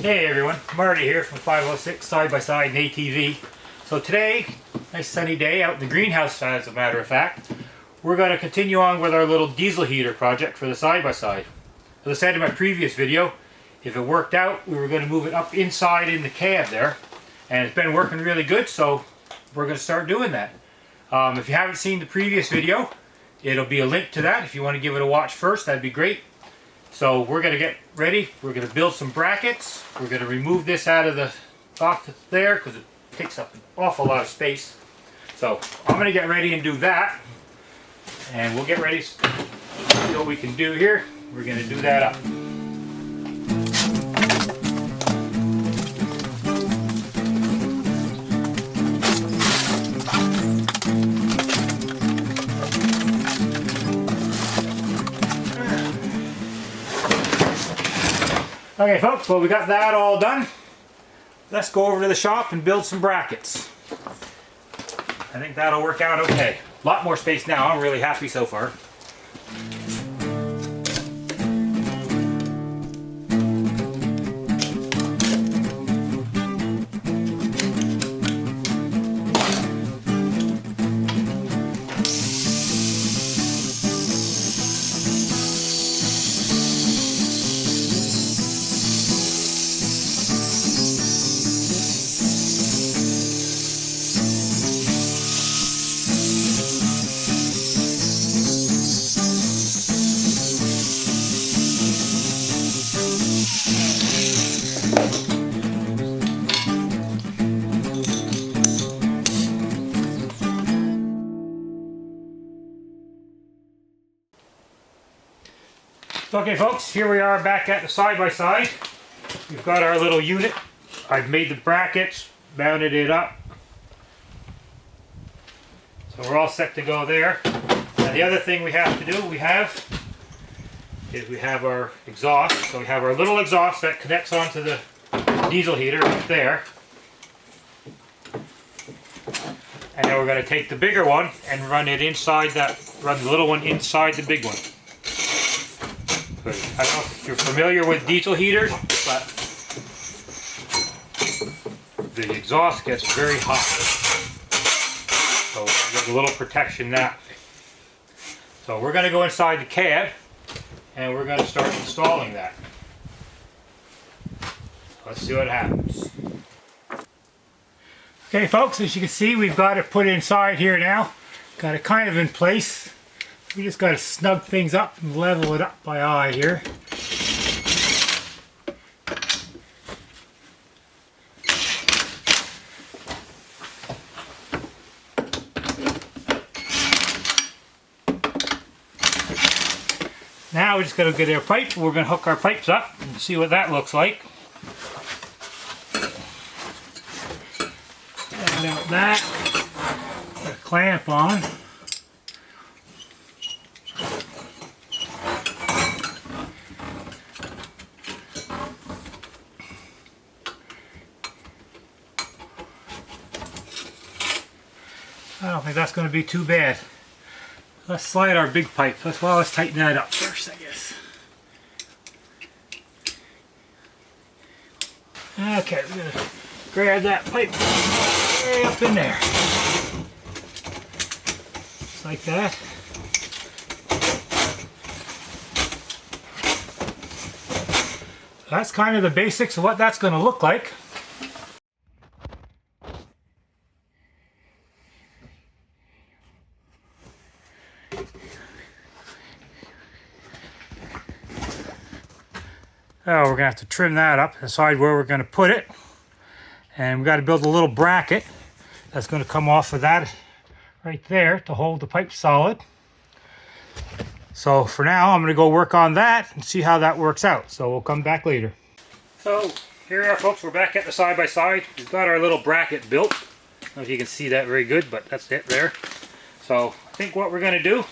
Hey everyone, Marty here from 506 Side-by-Side and ATV. So today, nice sunny day out in the greenhouse as a matter of fact, we're going to continue on with our little diesel heater project for the side-by-side. As I said in my previous video, if it worked out, we were going to move it up inside in the cab there. And it's been working really good, so we're going to start doing that. If you haven't seen the previous video, it'll be a link to that. If you want to give it a watch first, that'd be great. So we're going to get ready. We're going to build some brackets. We're going to remove this out of the box there because it takes up an awful lot of space. So I'm going to get ready and do that. And we'll get ready to see what we can do here. We're going to do that up. Okay folks, well we got that all done. Let's go over to the shop and build some brackets. I think that'll work out okay. A lot more space now, I'm really happy so far. Okay folks, here we are back at the side-by-side. We've got our little unit. I've made the brackets, mounted it up. So we're all set to go there. Now the other thing we have to do, we have our exhaust. So we have our little exhaust that connects onto the diesel heater up there. And then we're going to take the bigger one and run it inside that, run the little one inside the big one. I don't know if you're familiar with diesel heaters, but the exhaust gets very hot. So there's a little protection that way. So we're going to go inside the cab and we're going to start installing that. Let's see what happens. Okay folks, as you can see we've got it put inside here now. Got it kind of in place. We just got to snug things up and level it up by eye here. Now we're just going to get our pipe. We're going to hook our pipes up and see what that looks like. And out that, put a clamp on. I don't think that's going to be too bad. Let's slide our big pipe. Let's tighten that up first, I guess. Okay, we're going to grab that pipe way up in there. Just like that. That's kind of the basics of what that's going to look like. Oh, we're going to have to trim that up, decide where we're going to put it. And we've got to build a little bracket that's going to come off of that right there to hold the pipe solid. So for now, I'm going to go work on that and see how that works out. So we'll come back later. So here we are folks, we're back at the side-by-side. We've got our little bracket built. I don't know if you can see that very good, but that's it there. So I think what we're going to do,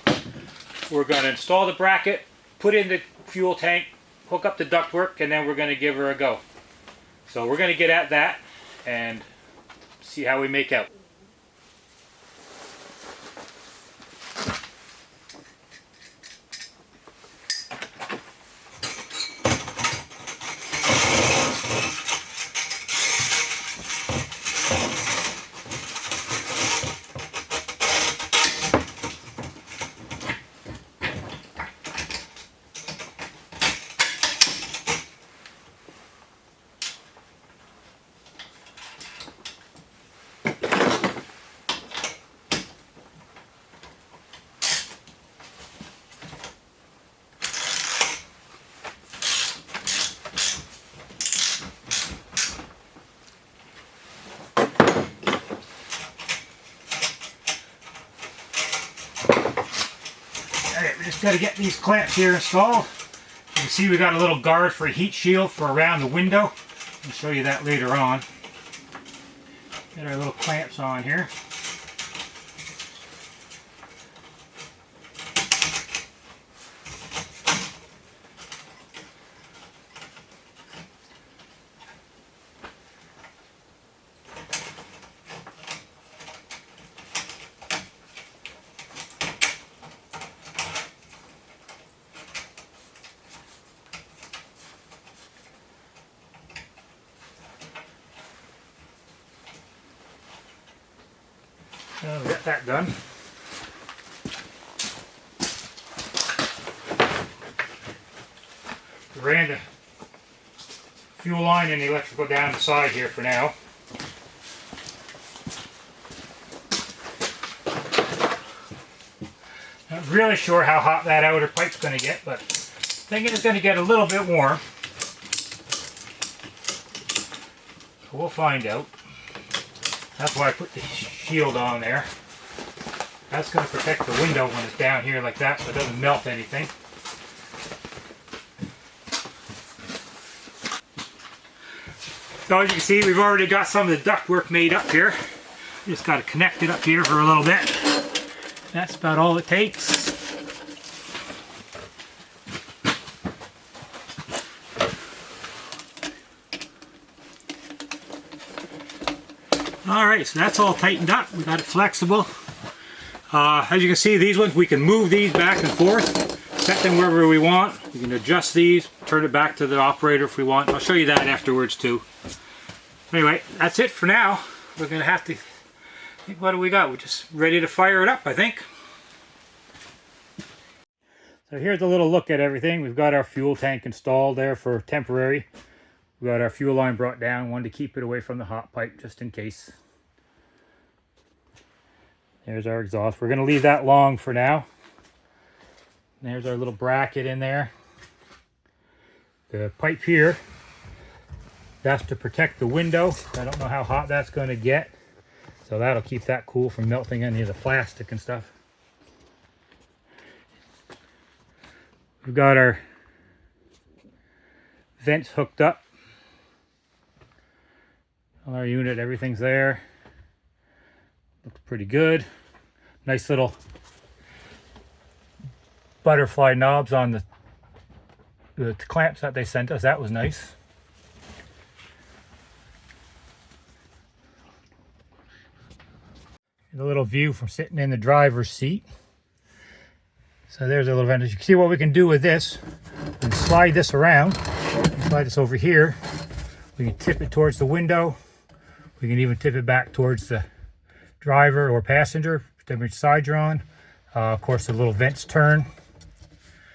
we're going to install the bracket, put in the fuel tank, hook up the ductwork, and then we're going to give her a go. So we're going to get at that and see how we make out. got to get these clamps here installed. You can see we got a little guard for a heat shield for around the window. I'll show you that later on. Get our little clamps on here. We'll get that done. We ran the fuel line and the electrical down the side here for now. Not really sure how hot that outer pipe's going to get, but thinking it's going to get a little bit warm. So we'll find out. That's why I put the shield on there. That's going to protect the window when it's down here like that so it doesn't melt anything. So as you can see, we've already got some of the ductwork made up here. Just got to connect it up here for a little bit. That's about all it takes. Alright, so that's all tightened up. We got it flexible. As you can see, these ones, we can move these back and forth, set them wherever we want. We can adjust these, turn it back to the operator if we want. I'll show you that afterwards too. Anyway, that's it for now. We're going to have to think, what do we got? We're just ready to fire it up, I think. So here's a little look at everything. We've got our fuel tank installed there for temporary. We got our fuel line brought down, wanted to keep it away from the hot pipe just in case. There's our exhaust. We're going to leave that long for now. There's our little bracket in there. The pipe here, that's to protect the window. I don't know how hot that's going to get. So that'll keep that cool from melting any of the plastic and stuff. We've got our vents hooked up. On our unit, everything's there. Looks pretty good. Nice little butterfly knobs on the clamps that they sent us. That was nice. A little view from sitting in the driver's seat. So there's a little vent. You can see what we can do with this. We can slide this around. Slide this over here. We can tip it towards the window. We can even tip it back towards the driver or passenger, depending which side you're on. Of course, the little vents turn.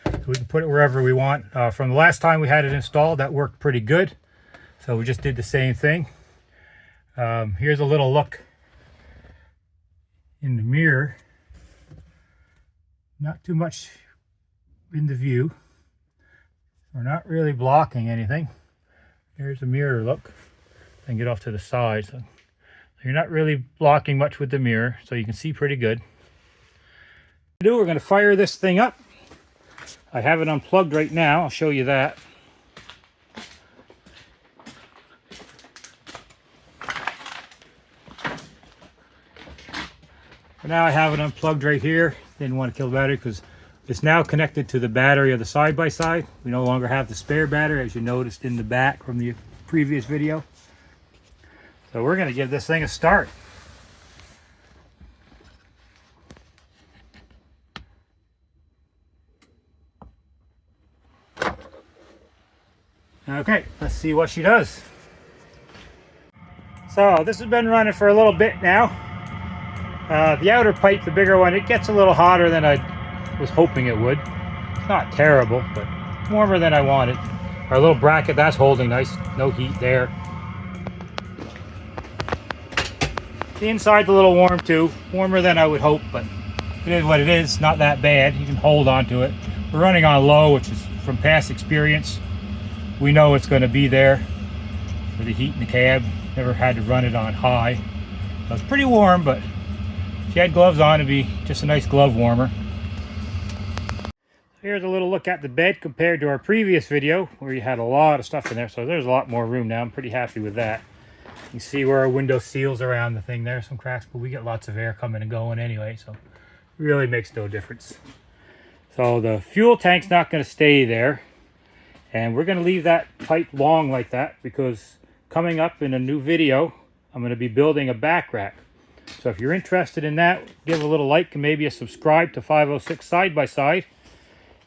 So we can put it wherever we want. From the last time we had it installed, that worked pretty good. So we just did the same thing. Here's a little look in the mirror. Not too much in the view. We're not really blocking anything. Here's a mirror look. And get off to the side. So you're not really blocking much with the mirror, so you can see pretty good. We're going to fire this thing up. I have it unplugged right now. I'll show you that. For now I have it unplugged right here. Didn't want to kill the battery because it's now connected to the battery of the side-by-side. We no longer have the spare battery, as you noticed in the back from the previous video. So we're going to give this thing a start. Okay, let's see what she does. So this has been running for a little bit now. The outer pipe, the bigger one, it gets a little hotter than I was hoping it would. It's not terrible, but warmer than I wanted. Our little bracket, that's holding nice. No heat there. The inside's a little warm too. Warmer than I would hope, but it is what it is. Not that bad. You can hold on to it. We're running on low, which is from past experience. We know it's going to be there for the heat in the cab. Never had to run it on high. So it's pretty warm, but if you had gloves on, it'd be just a nice glove warmer. Here's a little look at the bed compared to our previous video where you had a lot of stuff in there. So there's a lot more room now. I'm pretty happy with that. You can see where our window seals around the thing there, some cracks, but we get lots of air coming and going anyway, so it really makes no difference. So the fuel tank's not going to stay there, and we're going to leave that pipe long like that because coming up in a new video, I'm going to be building a back rack. So if you're interested in that, give a little like and maybe a subscribe to 506 Side by Side,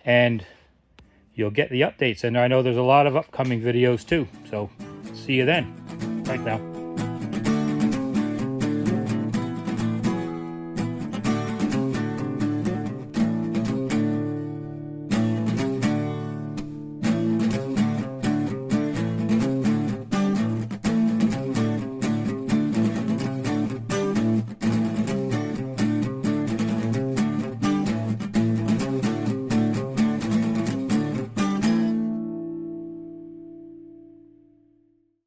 and you'll get the updates. And I know there's a lot of upcoming videos too. So see you then. Right now.